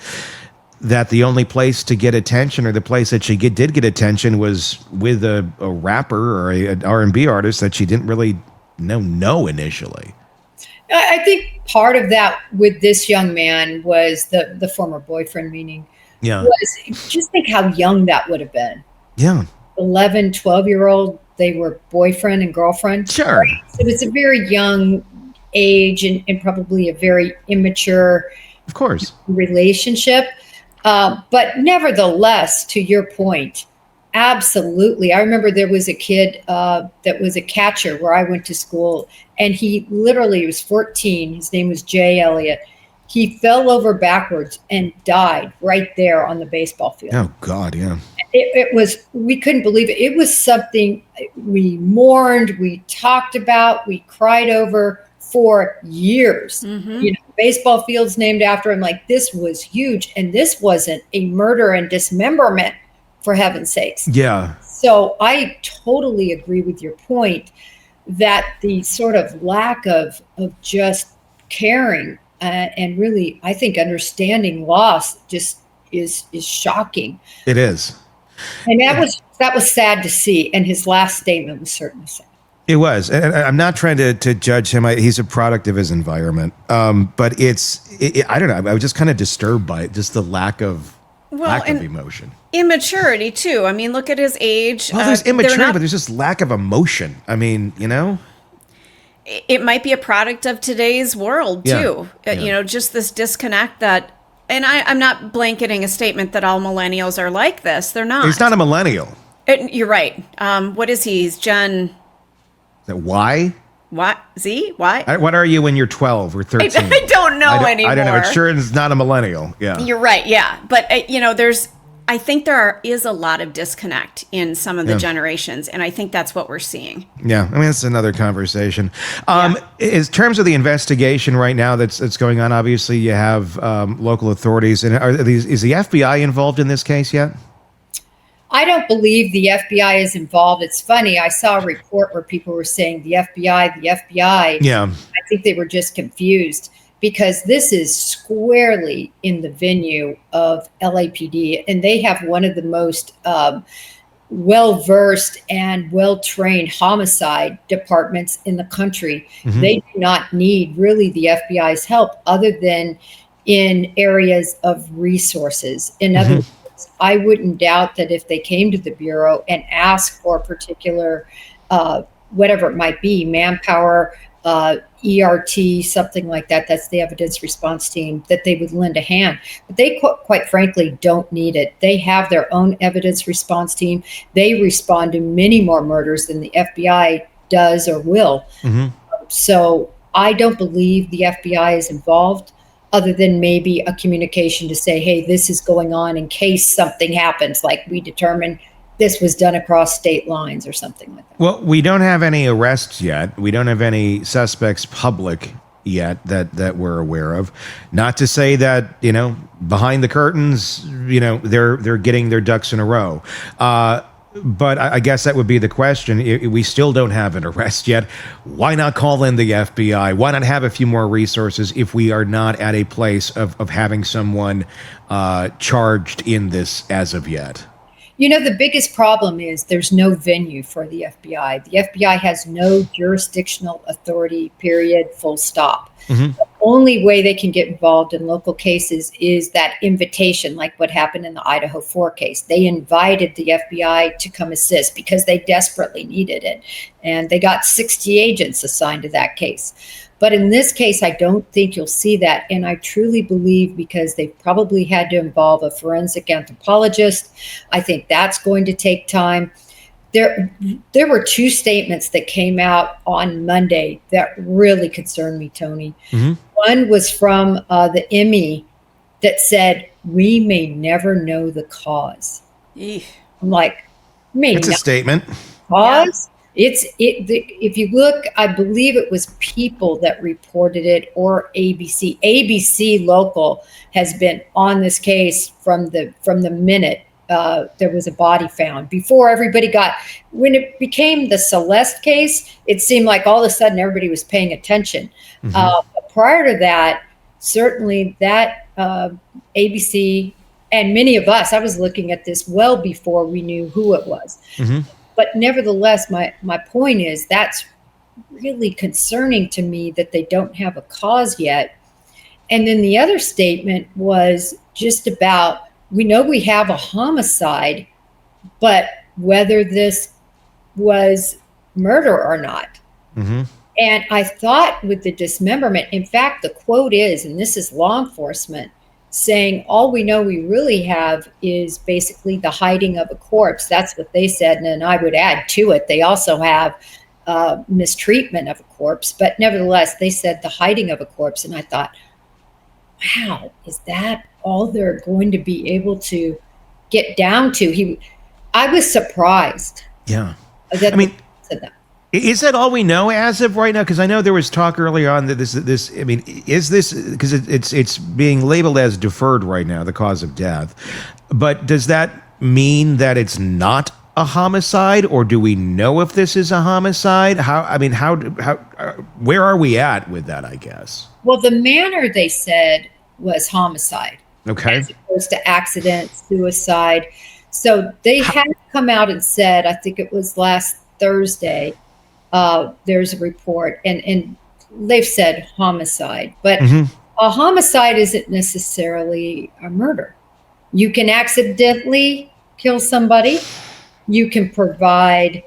that the only place to get attention, or the place that she did get attention, was with a rapper or an R&B artist that she didn't really know initially. I think part of that with this young man was the former boyfriend, was just think how young that would have been. Yeah. 11, 12-year-old, they were boyfriend and girlfriend. Sure. Right? So it's a very young age and probably a very immature, of course, relationship. But nevertheless, to your point, absolutely. I remember there was a kid that was a catcher where I went to school, and he literally was 14. His name was Jay Elliott. He fell over backwards and died right there on the baseball field. Oh, God, yeah. It was, we couldn't believe it. It was something we mourned, we talked about, we cried over for years. Baseball fields named after him. Like, this was huge. And this wasn't a murder and dismemberment, for heaven's sakes. Yeah. So I totally agree with your point that the sort of lack of just caring and really, I think, understanding loss just is shocking. It is. And that was sad to see. And his last statement was certainly sad. It was. And I'm not trying to judge him. He's a product of his environment. But I don't know. I was just kind of disturbed by it, just the lack of emotion. Immaturity, too. I mean, look at his age. Well, there's immaturity, but there's just lack of emotion. I mean, It might be a product of today's world, too. Just this disconnect that, and I'm not blanketing a statement that all millennials are like this. They're not. He's not a millennial. You're right. What is he? He's Gen... Is that Y? What? Z? Y? What are you when you're 12 or 13? I don't know anymore. I don't know. It sure is not a millennial. Yeah. You're right. Yeah. But, I think there is a lot of disconnect in some of the generations, and I think that's what we're seeing. Yeah. I mean, it's another conversation. In terms of the investigation right now that's going on, obviously you have local authorities. And is the FBI involved in this case yet? I don't believe the FBI is involved. It's funny. I saw a report where people were saying the FBI. Yeah. I think they were just confused because this is squarely in the venue of LAPD, and they have one of the most well-versed and well-trained homicide departments in the country. They do not need really the FBI's help other than in areas of resources. In other words, I wouldn't doubt that if they came to the Bureau and asked for a particular, whatever it might be, manpower, ERT, something like that, that's the evidence response team, that they would lend a hand. But they, quite frankly, don't need it. They have their own evidence response team. They respond to many more murders than the FBI does or will. So I don't believe the FBI is involved, other than maybe a communication to say, hey, this is going on in case something happens, like we determine this was done across state lines or something like that. Well, we don't have any arrests yet. We don't have any suspects public yet that we're aware of. Not to say that, behind the curtains, they're getting their ducks in a row. But I guess that would be the question. We still don't have an arrest yet. Why not call in the FBI? Why not have a few more resources if we are not at a place of having someone charged in this as of yet? The biggest problem is there's no venue for the FBI. The FBI has no jurisdictional authority, period, full stop. Mm-hmm. The only way they can get involved in local cases is that invitation, like what happened in the Idaho 4 case. They invited the FBI to come assist because they desperately needed it. And they got 60 agents assigned to that case. But in this case, I don't think you'll see that. And I truly believe because they probably had to involve a forensic anthropologist. I think that's going to take time. There were two statements that came out on Monday that really concerned me, Tony. Mm-hmm. One was from the ME that said, we may never know the cause. Eesh. I'm like, it's a statement. Cause? Yeah. If you look, I believe it was People that reported it, or ABC. ABC Local has been on this case from the minute there was a body found. Before everybody when it became the Celeste case, it seemed like all of a sudden everybody was paying attention. Mm-hmm. But prior to that, certainly that ABC and many of us, I was looking at this well before we knew who it was. Mm-hmm. But nevertheless, my point is that's really concerning to me that they don't have a cause yet. And then the other statement was just about, we know we have a homicide, but whether this was murder or not. Mm-hmm. And I thought with the dismemberment, in fact, the quote is, and this is law enforcement, saying all we know we really have is basically the hiding of a corpse. That's what they said. And then I would add to it, they also have mistreatment of a corpse. But nevertheless, they said the hiding of a corpse. And I thought, wow, is that all they're going to be able to get down to? I was surprised. Yeah. That they said that. Is that all we know as of right now? Because I know there was talk earlier on that is this, because it's being labeled as deferred right now, the cause of death. But does that mean that it's not a homicide, or do we know if this is a homicide? Where are we at with that, I guess? Well, the manner they said was homicide. Okay. As opposed to accident, suicide. So they had come out and said, I think it was last Thursday, there's a report, and they've said homicide, but mm-hmm. a homicide isn't necessarily a murder. You can accidentally kill somebody. You can provide,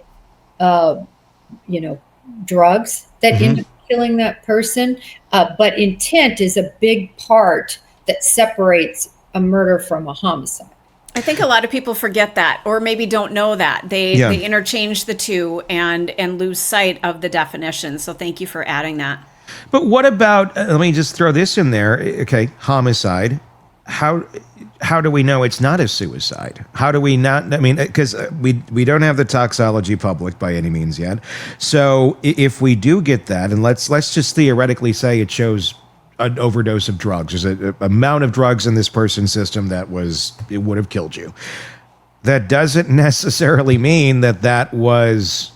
drugs that mm-hmm. end up killing that person. But intent is a big part that separates a murder from a homicide. I think a lot of people forget that, or maybe don't know that. They interchange the two and lose sight of the definition. So thank you for adding that. But what about, let me just throw this in there. Okay, homicide. How do we know it's not a suicide? How do we not? Because we don't have the toxology public by any means yet. So if we do get that, and let's just theoretically say it shows an overdose of drugs. There's an amount of drugs in this person's system it would have killed you. That doesn't necessarily mean that was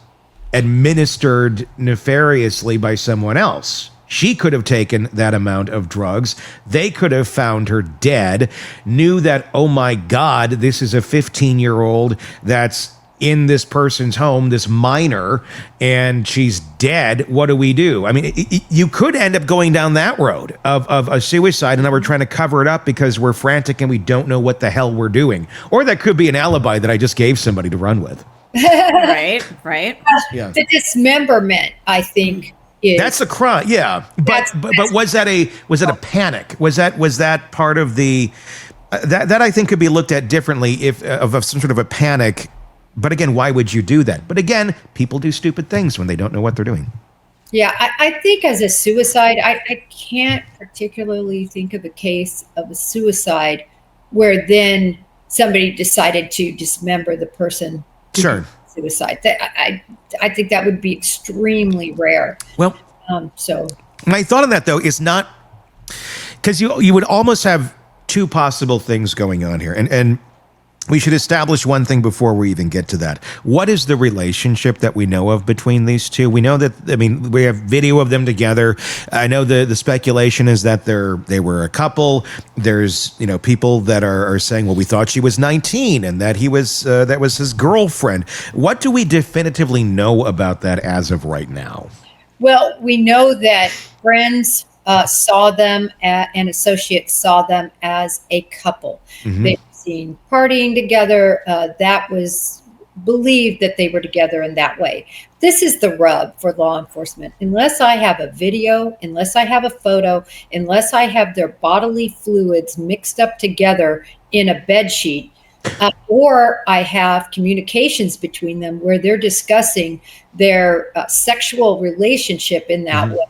administered nefariously by someone else. She could have taken that amount of drugs. They could have found her dead, knew that, oh my God, this is a 15-year-old that's in this person's home, this minor, and she's dead. What do we do? You could end up going down that road of a suicide, and then we're trying to cover it up because we're frantic and we don't know what the hell we're doing. Or that could be an alibi that I just gave somebody to run with. Right. Yeah. The dismemberment, I think, that's a crime. Yeah. But was that a panic? Was that part of the that I think could be looked at differently if of some sort of a panic. But again, why would you do that? But again, people do stupid things when they don't know what they're doing. Yeah, I think as a suicide, I can't particularly think of a case of a suicide where then somebody decided to dismember the person who Sure. did suicide. I think that would be extremely rare. Well, So my thought on that, though, is not because you would almost have two possible things going on here. And we should establish one thing before we even get to that. What is the relationship that we know of between these two? We know that, I mean, we have video of them together. I know the speculation is that they were a couple. There's, people that are saying, well, we thought she was 19 and that that was his girlfriend. What do we definitively know about that as of right now? well, we know that friends saw them and associates saw them as a couple. Mm-hmm. They've seen partying together. That was believed that they were together in that way. This is the rub for law enforcement. Unless I have a video, unless I have a photo, unless I have their bodily fluids mixed up together in a bed sheet, or I have communications between them where they're discussing their sexual relationship in that way,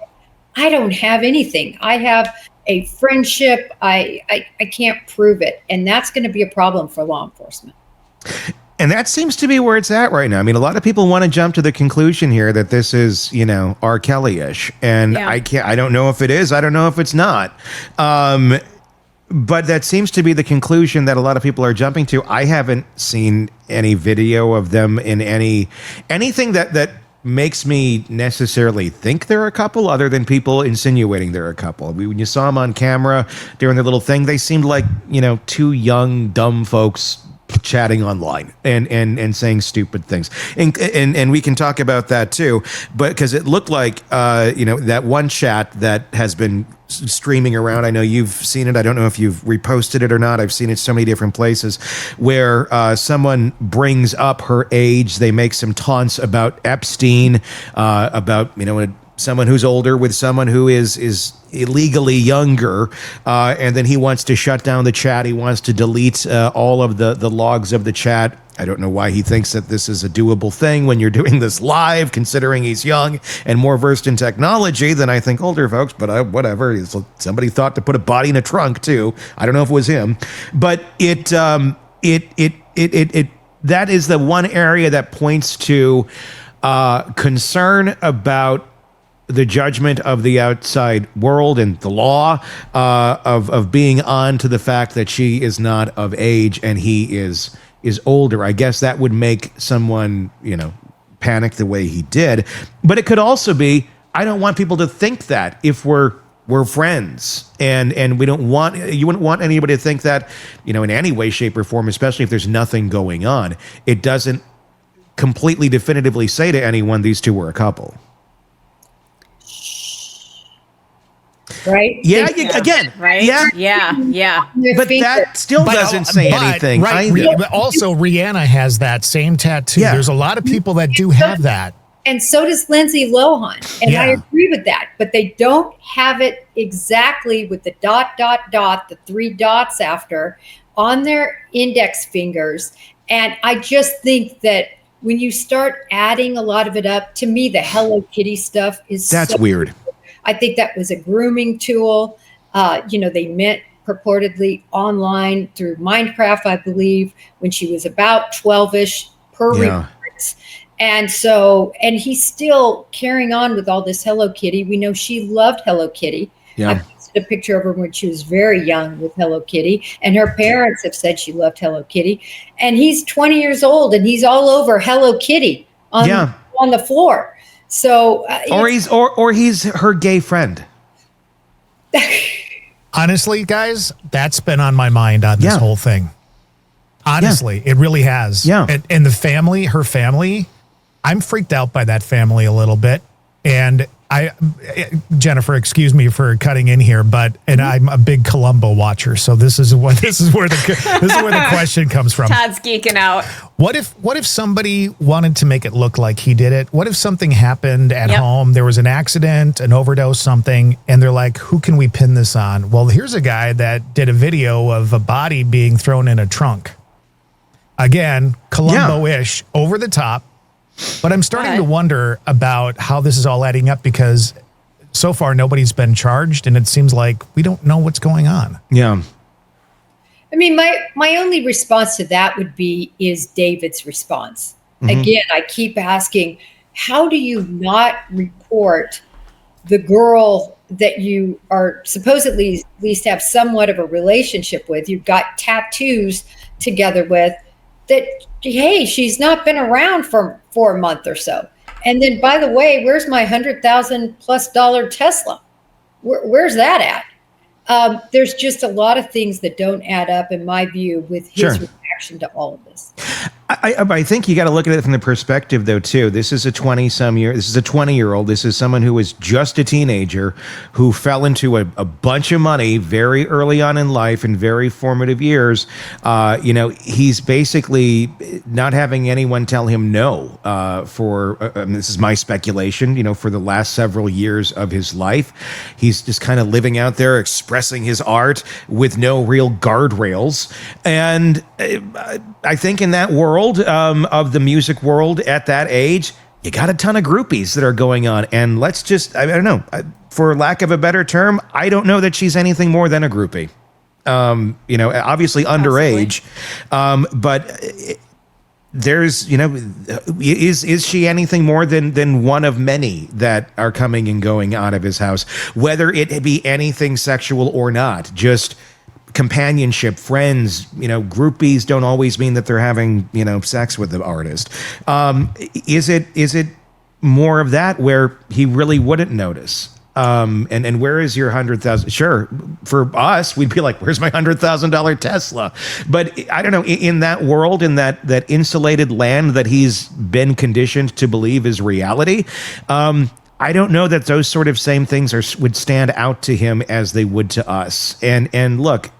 I don't have anything. I have a friendship. I can't prove it. And that's going to be a problem for law enforcement. And that seems to be where it's at right now. I mean, a lot of people want to jump to the conclusion here that this is, R. Kelly-ish. And Yeah. I don't know if it is. I don't know if it's not. But that seems to be the conclusion that a lot of people are jumping to. I haven't seen any video of them in anything that makes me necessarily think they're a couple, other than people insinuating they're a couple. When you saw them on camera during their little thing, they seemed like, two young, dumb folks chatting online and saying stupid things. And we can talk about that too, but because it looked like, that one chat that has been streaming around. I know you've seen it. I don't know if you've reposted it or not. I've seen it so many different places where someone brings up her age. They make some taunts about Epstein, about, someone who's older with someone who is illegally younger, and then he wants to shut down the chat. He wants to delete all of the logs of the chat. I don't know why he thinks that this is a doable thing when you're doing this live, considering he's young and more versed in technology than I think older folks, but whatever. Somebody thought to put a body in a trunk too. I don't know if it was him, but that is the one area that points to concern about the judgment of the outside world and the law, of being on to the fact that she is not of age and he is older. I guess that would make someone, panic the way he did. But it could also be, I don't want people to think that if we're friends, and you wouldn't want anybody to think that, in any way, shape, or form, especially if there's nothing going on. It doesn't completely definitively say to anyone these two were a couple. Right? Yeah, again, Right? yeah. Their But finger. that still doesn't say anything. Right. either. But also, Rihanna has that same tattoo. Yeah. There's a lot of people that do have that. And so does Lindsay Lohan. And I Yeah. agree with that. But they don't have it exactly with the ... the 3 dots after on their index fingers. And I just think that when you start adding a lot of it up, to me, the Hello Kitty stuff is That's so weird. I think that was a grooming tool. They met purportedly online through Minecraft, I believe, when she was about 12-ish per reports. And so, and he's still carrying on with all this Hello Kitty. We know she loved Hello Kitty. Yeah. I posted a picture of her when she was very young with Hello Kitty. And her parents have said she loved Hello Kitty. And he's 20 years old and he's all over Hello Kitty on the floor. So, or he's her gay friend. Honestly, guys, that's been on my mind on this whole thing. Honestly, it really has. Yeah. And the family, her family, I'm freaked out by that family a little bit. And Jennifer, excuse me for cutting in here, but I'm a big Columbo watcher, so this is where the question comes from. Todd's geeking out. What if somebody wanted to make it look like he did it? What if something happened at home? There was an accident, an overdose, something, and they're like, who can we pin this on? Well, here's a guy that did a video of a body being thrown in a trunk. Again, Columbo-ish, over the top. But I'm starting to wonder about how this is all adding up, because so far nobody's been charged, and it seems like we don't know what's going on. Yeah. I mean, my only response to that would be is David's response. Again, I keep asking, how do you not report the girl that you are supposedly at least have somewhat of a relationship with, you've got tattoos together with, that, hey, she's not been around for a month or so. And then, by the way, where's my $100,000+ Tesla? Where's that at? There's just a lot of things that don't add up, in my view, with his reaction to all of this. I think you got to look at it from the perspective, though, too. This is a 20-year-old. This is someone who was just a teenager who fell into a bunch of money very early on in life, in very formative years. He's basically not having anyone tell him no this is my speculation, for the last several years of his life. He's just kind of living out there, expressing his art with no real guardrails. And I think in that world, of the music world at that age, you got a ton of groupies that are going on. And let's just, I don't know, for lack of a better term, I don't know that she's anything more than a groupie. Obviously underage, but there's, is she anything more than one of many that are coming and going out of his house, whether it be anything sexual or not, just companionship, friends, groupies don't always mean that they're having, sex with the artist. Is it more of that where he really wouldn't notice? And where is your 100,000? Sure. For us, we'd be like, where's my $100,000 Tesla? But I don't know, in that world, in that insulated land that he's been conditioned to believe is reality, I don't know that those sort of same things would stand out to him as they would to us. And look,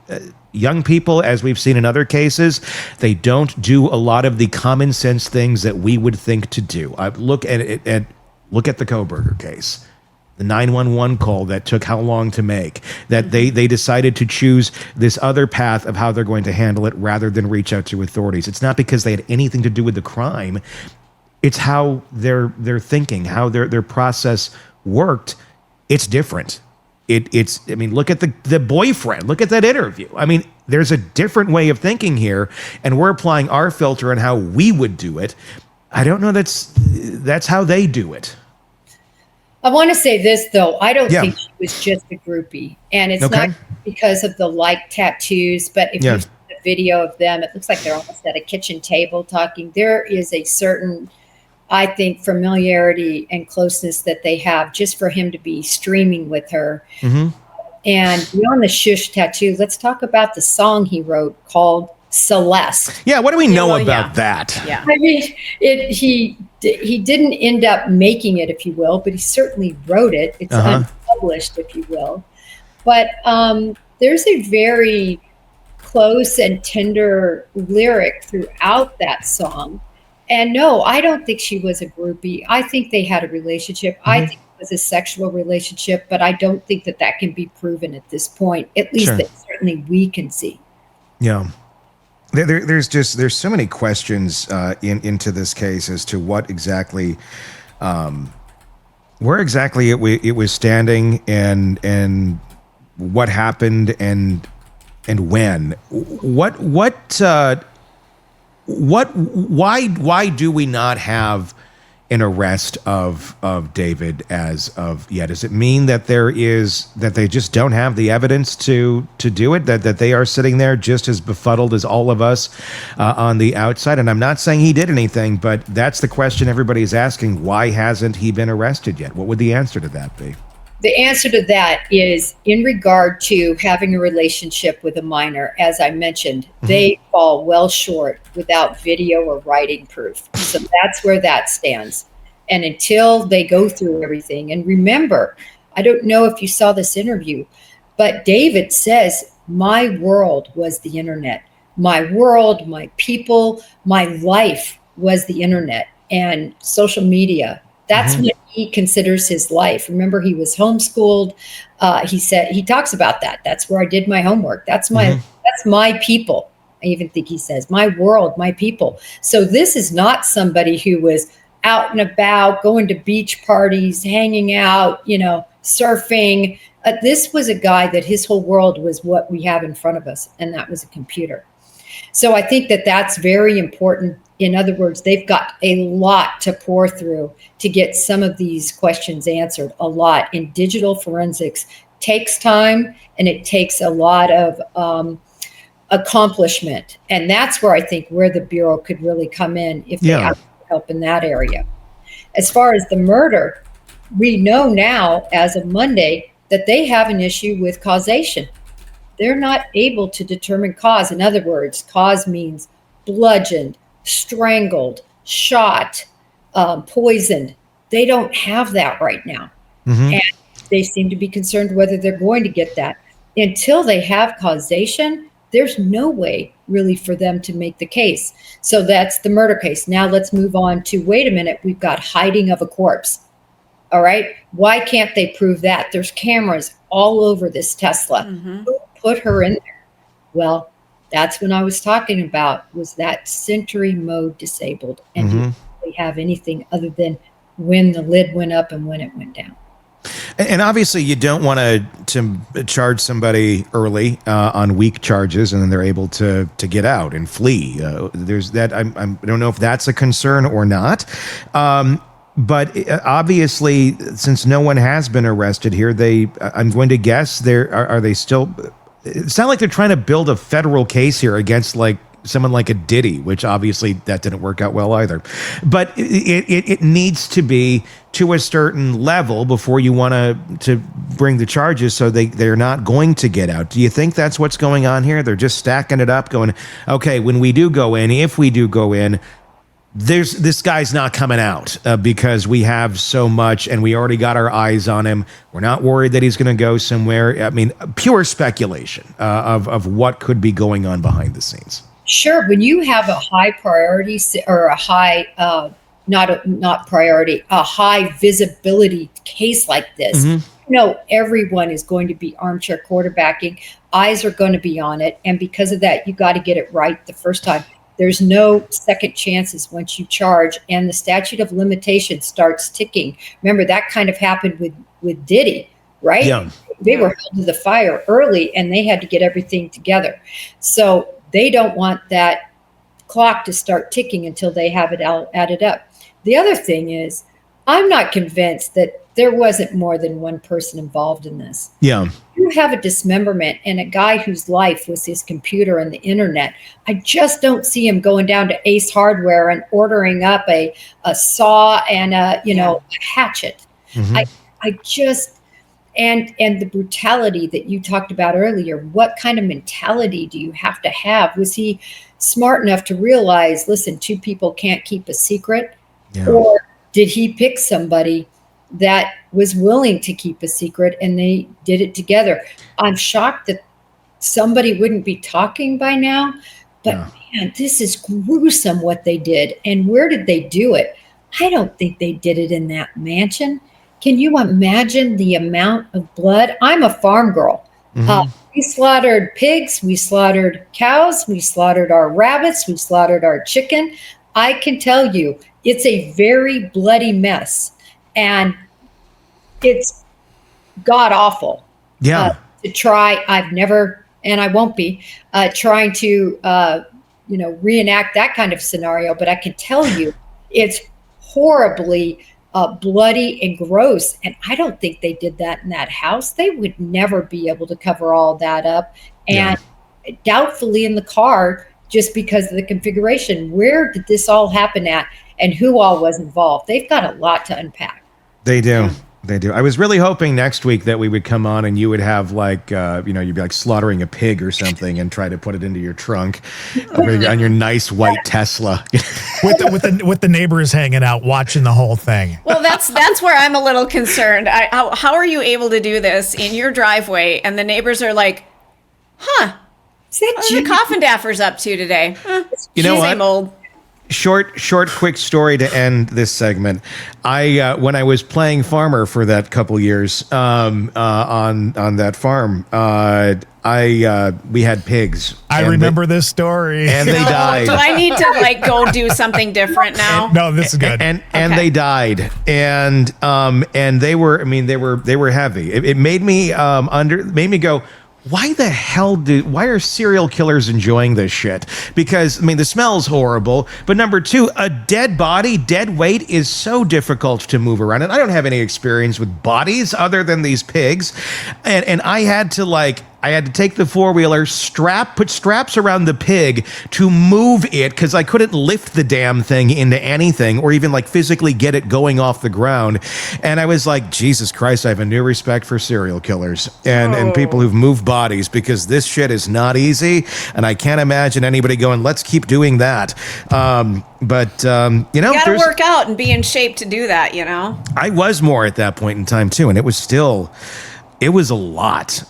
young people, as we've seen in other cases, they don't do a lot of the common sense things that we would think to do. Look at the Kohberger case, the 911 call that took how long to make, that they decided to choose this other path of how they're going to handle it rather than reach out to authorities. It's not because they had anything to do with the crime. It's how they're thinking, how their process worked. It's different. Look at the boyfriend. Look at that interview. There's a different way of thinking here, and we're applying our filter on how we would do it. I don't know that's how they do it. I want to say this, though. I don't think she was just a groupie. And it's not because of the tattoos, but if you see the video of them, it looks like they're almost at a kitchen table talking. There is a certain, I think, familiarity and closeness that they have just for him to be streaming with her. Mm-hmm. And beyond the shush tattoo, let's talk about the song he wrote called Celeste. Yeah, what do we know about that? Yeah. He didn't end up making it, if you will, but he certainly wrote it. It's unpublished, if you will. But there's a very close and tender lyric throughout that song. And no, I don't think she was a groupie. I think they had a relationship. Mm-hmm. I think it was a sexual relationship, but I don't think that can be proven at this point, at least that certainly we can see. Yeah. There's so many questions into this case as to what exactly, where exactly it was standing and what happened and when. Why do we not have an arrest of David as of yet? Does it mean that they just don't have the evidence to do it, that they are sitting there just as befuddled as all of us on the outside? And I'm not saying he did anything, but that's the question everybody's asking. Why hasn't he been arrested yet? What would the answer to that be? The answer to that is in regard to having a relationship with a minor. As I mentioned, they fall well short without video or writing proof. So that's where that stands. And until they go through everything, and remember, I don't know if you saw this interview, but David says, my world was the internet. My world, my people, my life was the internet and social media. That's what he considers his life. Remember, he was homeschooled. He talks about that. That's where I did my homework. That's my people. I even think he says, my world, my people. So this is not somebody who was out and about, going to beach parties, hanging out, surfing. This was a guy that his whole world was what we have in front of us, and that was a computer. So I think that that's very important. In other words, they've got a lot to pour through to get some of these questions answered. A lot. In digital forensics takes time, and it takes a lot of accomplishment. And that's where I think where the Bureau could really come in if they have help in that area. As far as the murder, we know now as of Monday that they have an issue with causation. They're not able to determine cause. In other words, cause means bludgeoned, strangled, shot, poisoned. They don't have that right now. And they seem to be concerned whether they're going to get that. Until they have causation, there's no way really for them to make the case. So that's the murder case. Now let's move on to, wait a minute, we've got hiding of a corpse. All right. Why can't they prove that? There's cameras all over this Tesla. Who put her in there? Well, that's when I was talking about, was that Sentry mode disabled? And did they have anything other than when the lid went up and when it went down? And obviously, you don't want to charge somebody early on weak charges, and then they're able to get out and flee. There's that. I don't know if that's a concern or not. But obviously, since no one has been arrested here, I'm going to guess are they still? It's not like they're trying to build a federal case here against like someone like a Diddy, which obviously that didn't work out well either. But it needs to be to a certain level before you want to bring the charges, so they're not going to get out. Do you think that's what's going on here? They're just stacking it up, going, okay, when we do go in, if we do go in, this guy's not coming out because we have so much and we already got our eyes on him. We're not worried that he's going to go somewhere. I mean, pure speculation of what could be going on behind the scenes. Sure. When you have a high priority or a high, not priority, a high visibility case like this, everyone is going to be armchair quarterbacking. Eyes are going to be on it. And because of that, you got to get it right the first time. There's no second chances once you charge, and the statute of limitations starts ticking. Remember, that kind of happened with Diddy, right? Yeah. They were held to the fire early, and they had to get everything together. So they don't want that clock to start ticking until they have it all added up. The other thing is, I'm not convinced that there wasn't more than one person involved in this. Yeah. You have a dismemberment and a guy whose life was his computer and the internet. I just don't see him going down to Ace Hardware and ordering up a saw and a hatchet. I just, and the brutality that you talked about earlier, what kind of mentality do you have to have? Was he smart enough to realize, listen, two people can't keep a secret? Yeah. Or did he pick somebody that was willing to keep a secret and they did it together? I'm shocked that somebody wouldn't be talking by now, but man, this is gruesome what they did. And where did they do it? I don't think they did it in that mansion. Can you imagine the amount of blood? I'm a farm girl. We slaughtered pigs, we slaughtered cows, we slaughtered our rabbits, we slaughtered our chicken. I can tell you, it's a very bloody mess. And it's god awful. Yeah. To try, I've never, and I won't be trying to, reenact that kind of scenario. But I can tell you, it's horribly bloody and gross. And I don't think they did that in that house. They would never be able to cover all that up. And doubtfully in the car, just because of the configuration. Where did this all happen at? And who all was involved? They've got a lot to unpack. They do. They do. I was really hoping next week that we would come on and you would have like, you'd be like slaughtering a pig or something and try to put it into your trunk on your nice white Tesla. with the neighbors hanging out watching the whole thing. Well, that's where I'm a little concerned. How are you able to do this in your driveway and the neighbors are like, huh? What are the Coffindaffer's up to today? You know what? Same old. Short, quick story to end this segment. When I was playing farmer for that couple years on that farm, we had pigs. I remember this story. And they died. Do I need to go do something different now? No, this is good. And Okay. they died, and they were heavy. It made me made me go, why the hell why are serial killers enjoying this shit? Because the smell's horrible, but number two, a dead body, dead weight is so difficult to move around. And I don't have any experience with bodies other than these pigs. And I had to take the four-wheeler, put straps around the pig to move it because I couldn't lift the damn thing into anything or even physically get it going off the ground. And I was like, Jesus Christ, I have a new respect for serial killers and people who've moved bodies, because this shit is not easy. And I can't imagine anybody going, let's keep doing that. But you gotta work out and be in shape to do that, I was more at that point in time too, and it was a lot.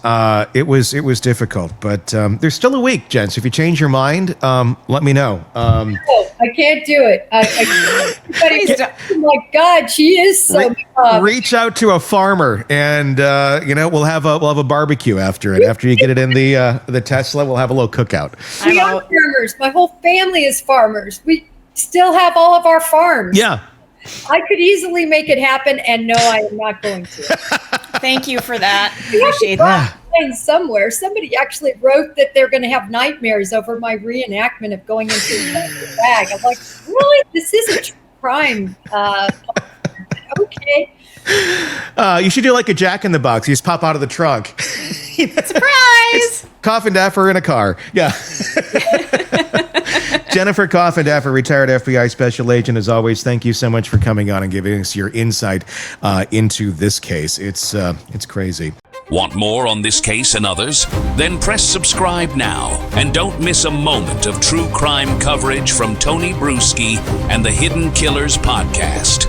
It was difficult, but there's still a week, gents. If you change your mind, let me know. I can't do it. Oh my God, she is so. Reach out to a farmer, and we'll have a barbecue after it. After you get it in the Tesla, we'll have a little cookout. We are farmers. My whole family is farmers. We still have all of our farms. Yeah. I could easily make it happen, and no, I am not going to. Thank you for that. We Appreciate that. Somewhere, somebody actually wrote that they're going to have nightmares over my reenactment of going into the bag. I'm like, really? This is a true crime. Okay. You should do like a Jack in the Box. You just pop out of the trunk. Surprise! Coffindaffer in a car. Yeah. Jennifer Coffindaffer, retired FBI special agent. As always, thank you so much for coming on and giving us your insight into this case. It's crazy. Want more on this case and others? Then press subscribe now and don't miss a moment of true crime coverage from Tony Bruschi and the Hidden Killers podcast.